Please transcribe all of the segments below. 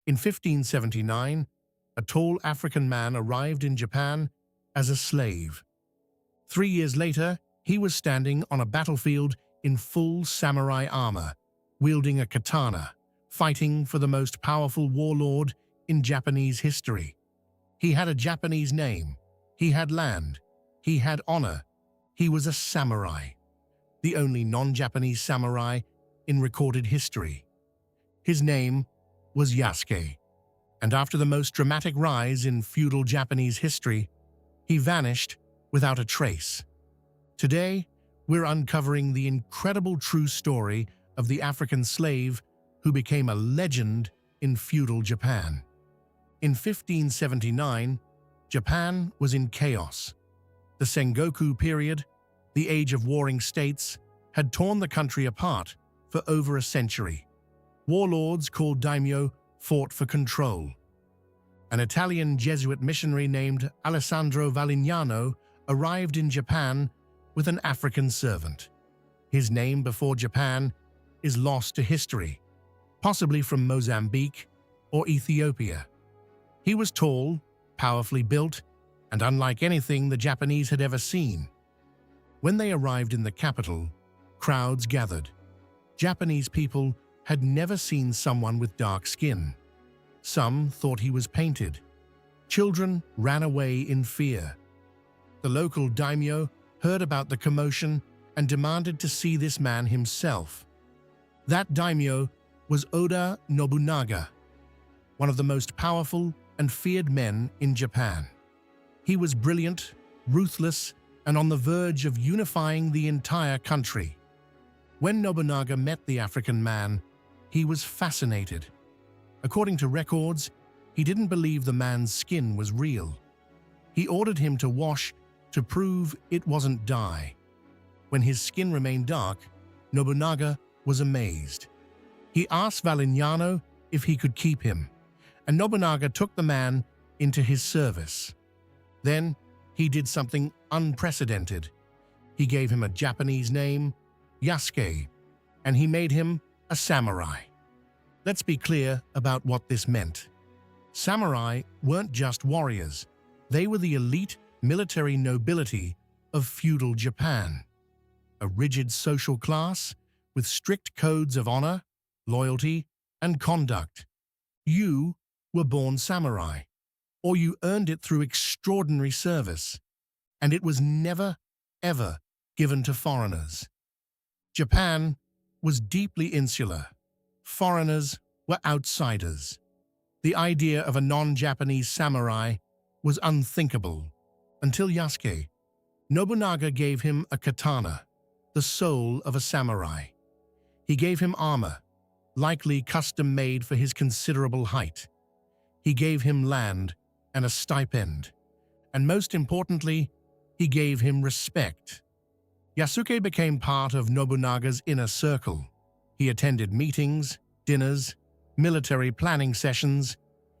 In 1579, a tall African man arrived in Japan as a slave. 3 years later, he was standing on a battlefield in full samurai armor, wielding a katana, fighting for the most powerful warlord in Japanese history. He had a Japanese name, he had land, he had honor, he was a samurai, the only non-Japanese samurai in recorded history. His name was Yasuke, and after the most dramatic rise in feudal Japanese history, he vanished without a trace. Today, we're uncovering the incredible true story of the African slave who became a legend in feudal Japan. In 1579, Japan was in chaos. The Sengoku period, the age of warring states, had torn the country apart for over a century. Warlords called daimyo fought for control. An Italian Jesuit missionary named Alessandro Valignano arrived in Japan with an African servant. His name before Japan is lost to history, possibly from Mozambique or Ethiopia. He was tall, powerfully built, and unlike anything the Japanese had ever seen. When they arrived in the capital, crowds gathered. Japanese people had never seen someone with dark skin. Some thought he was painted. Children ran away in fear. The local daimyo heard about the commotion and demanded to see this man himself. That daimyo was Oda Nobunaga, one of the most powerful and feared men in Japan. He was brilliant, ruthless, and on the verge of unifying the entire country. When Nobunaga met the African man, he was fascinated. According to records, he didn't believe the man's skin was real. He ordered him to wash to prove it wasn't dye. When his skin remained dark, Nobunaga was amazed. He asked Valignano if he could keep him, and Nobunaga took the man into his service. Then he did something unprecedented. He gave him a Japanese name, Yasuke, and he made him a samurai. Let's be clear about what this meant. Samurai weren't just warriors. They were the elite military nobility of feudal Japan. A rigid social class with strict codes of honor, loyalty, and conduct. You were born samurai, or you earned it through extraordinary service, and it was never, ever given to foreigners. Japan was deeply insular. Foreigners were outsiders. The idea of a non-Japanese samurai was unthinkable until Yasuke. Nobunaga gave him a katana, the soul of a samurai. He gave him armor, likely custom-made for his considerable height. He gave him land and a stipend. And most importantly, he gave him respect. Yasuke became part of Nobunaga's inner circle. He attended meetings, dinners, military planning sessions.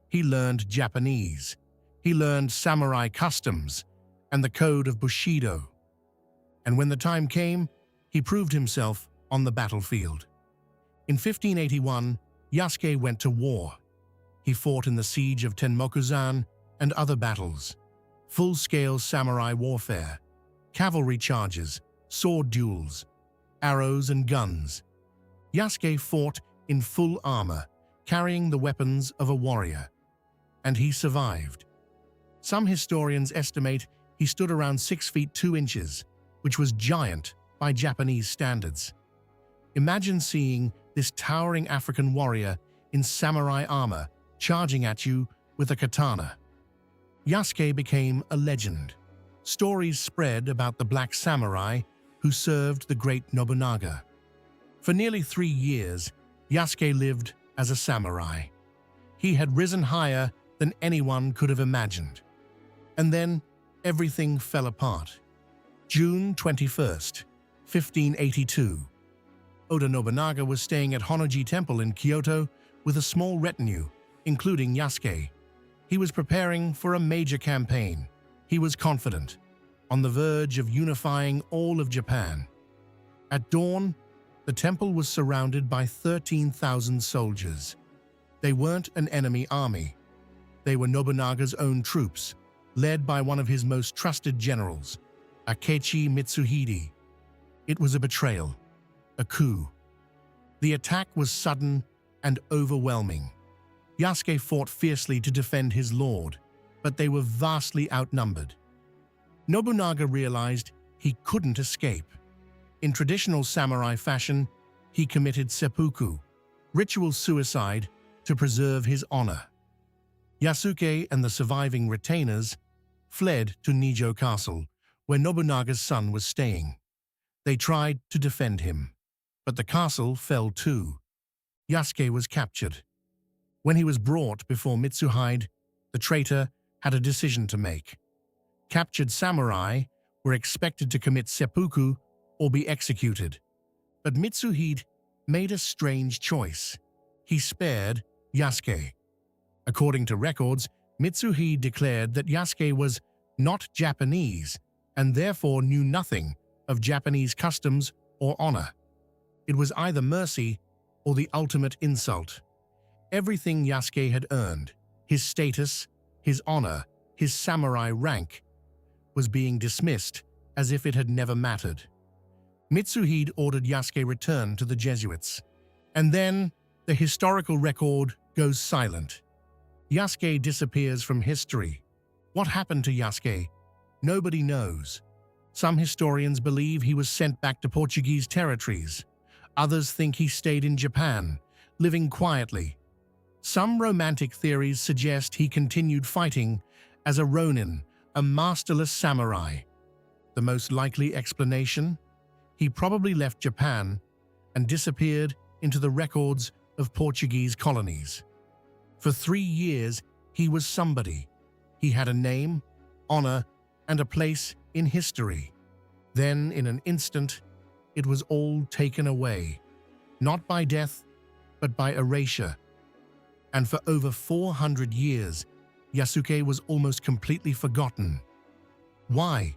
He learned Japanese. He learned samurai customs and the code of Bushido. And when the time came, he proved himself on the battlefield. In 1581, Yasuke went to war. He fought in the siege of Tenmokuzan and other battles. Full-scale samurai warfare, cavalry charges, sword duels, arrows and guns. Yasuke fought in full armor, carrying the weapons of a warrior. And he survived. Some historians estimate he stood around 6 feet 2 inches, which was giant by Japanese standards. Imagine seeing this towering African warrior in samurai armor charging at you with a katana. Yasuke became a legend. Stories spread about the black samurai who served the great Nobunaga. For nearly 3 years, Yasuke lived as a samurai. He had risen higher than anyone could have imagined. And then everything fell apart. June 21st, 1582. Oda Nobunaga was staying at Honnō-ji Temple in Kyoto with a small retinue, including Yasuke. He was preparing for a major campaign. He was confident, on the verge of unifying all of Japan. At dawn, the temple was surrounded by 13,000 soldiers. They weren't an enemy army. They were Nobunaga's own troops, led by one of his most trusted generals, Akechi Mitsuhide. It was a betrayal, a coup. The attack was sudden and overwhelming. Yasuke fought fiercely to defend his lord, but they were vastly outnumbered. Nobunaga realized he couldn't escape. In traditional samurai fashion, he committed seppuku, ritual suicide, to preserve his honor. Yasuke and the surviving retainers fled to Nijo Castle, where Nobunaga's son was staying. They tried to defend him, but the castle fell too. Yasuke was captured. When he was brought before Mitsuhide, the traitor had a decision to make. Captured samurai were expected to commit seppuku or be executed. But Mitsuhide made a strange choice. He spared Yasuke. According to records, Mitsuhide declared that Yasuke was not Japanese and therefore knew nothing of Japanese customs or honor. It was either mercy or the ultimate insult. Everything Yasuke had earned, his status, his honor, his samurai rank, was being dismissed as if it had never mattered. Mitsuhide ordered Yasuke returned to the Jesuits. And then the historical record goes silent. Yasuke disappears from history. What happened to Yasuke? Nobody knows. Some historians believe he was sent back to Portuguese territories. Others think he stayed in Japan, living quietly. Some romantic theories suggest he continued fighting as a ronin, a masterless samurai. The most likely explanation? He probably left Japan and disappeared into the records of Portuguese colonies. For 3 years, he was somebody. He had a name, honor, and a place in history. Then, in an instant, it was all taken away, not by death, but by erasure. And for over 400 years, Yasuke was almost completely forgotten. Why?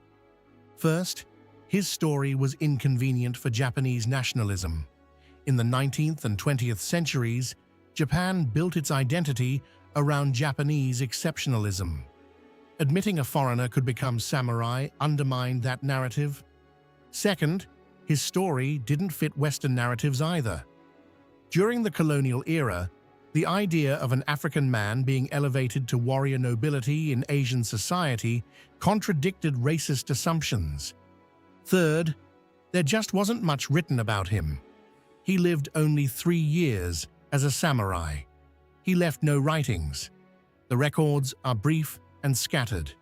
First, his story was inconvenient for Japanese nationalism. In the 19th and 20th centuries, Japan built its identity around Japanese exceptionalism. Admitting a foreigner could become samurai undermined that narrative. Second, his story didn't fit Western narratives either. During the colonial era, the idea of an African man being elevated to warrior nobility in Asian society contradicted racist assumptions. Third, there just wasn't much written about him. He lived only 3 years as a samurai. He left no writings. The records are brief and scattered.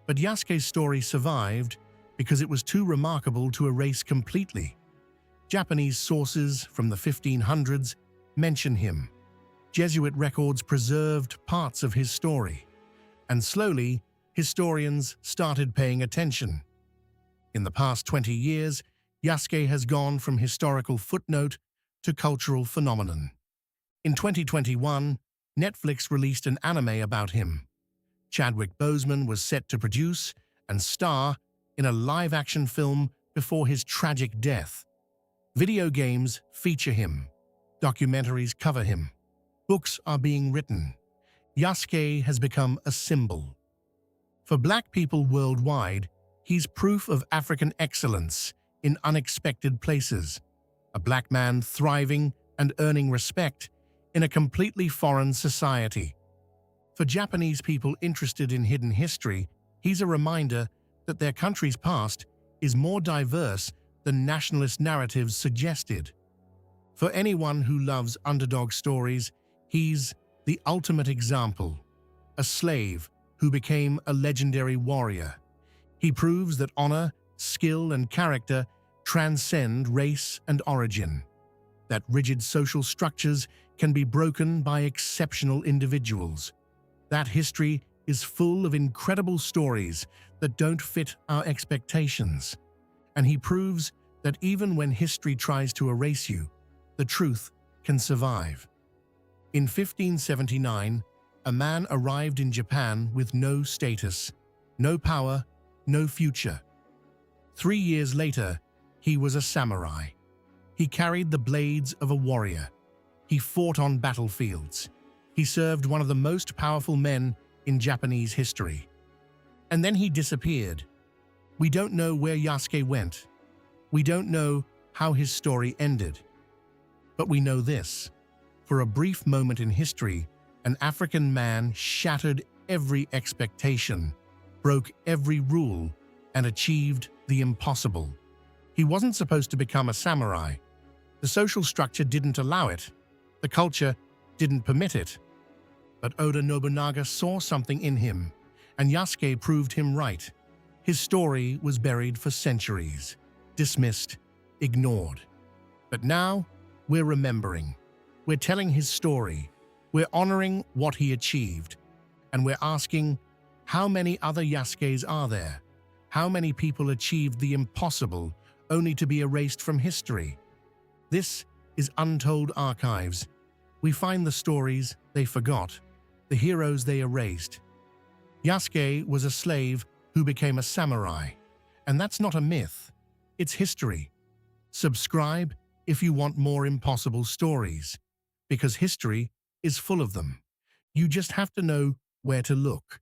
But Yasuke's story survived because it was too remarkable to erase completely. Japanese sources from the 1500s mention him. Jesuit records preserved parts of his story, and slowly, historians started paying attention. In the past 20 years, Yasuke has gone from historical footnote to cultural phenomenon. In 2021, Netflix released an anime about him. Chadwick Boseman was set to produce and star in a live-action film before his tragic death. Video games feature him. Documentaries cover him. Books are being written. Yasuke has become a symbol. For Black people worldwide, he's proof of African excellence in unexpected places. A Black man thriving and earning respect in a completely foreign society. For Japanese people interested in hidden history, he's a reminder that their country's past is more diverse than nationalist narratives suggested. For anyone who loves underdog stories, he's the ultimate example, a slave who became a legendary warrior. He proves that honor, skill, and character transcend race and origin, that rigid social structures can be broken by exceptional individuals. That history is full of incredible stories that don't fit our expectations. And he proves that even when history tries to erase you, the truth can survive. In 1579, a man arrived in Japan with no status, no power, no future. 3 years later, he was a samurai. He carried the blades of a warrior. He fought on battlefields. He served one of the most powerful men in Japanese history. And then he disappeared. We don't know where Yasuke went. We don't know how his story ended. But we know this. For a brief moment in history, an African man shattered every expectation, broke every rule, and achieved the impossible. He wasn't supposed to become a samurai. The social structure didn't allow it. The culture didn't permit it. But Oda Nobunaga saw something in him, and Yasuke proved him right. His story was buried for centuries, dismissed, ignored. But now, we're remembering. We're telling his story. We're honoring what he achieved. And we're asking, how many other Yasukes are there? How many people achieved the impossible only to be erased from history? This is Untold Archives. We find the stories they forgot, the heroes they erased. Yasuke was a slave who became a samurai. And that's not a myth. It's history. Subscribe if you want more impossible stories, because history is full of them. You just have to know where to look.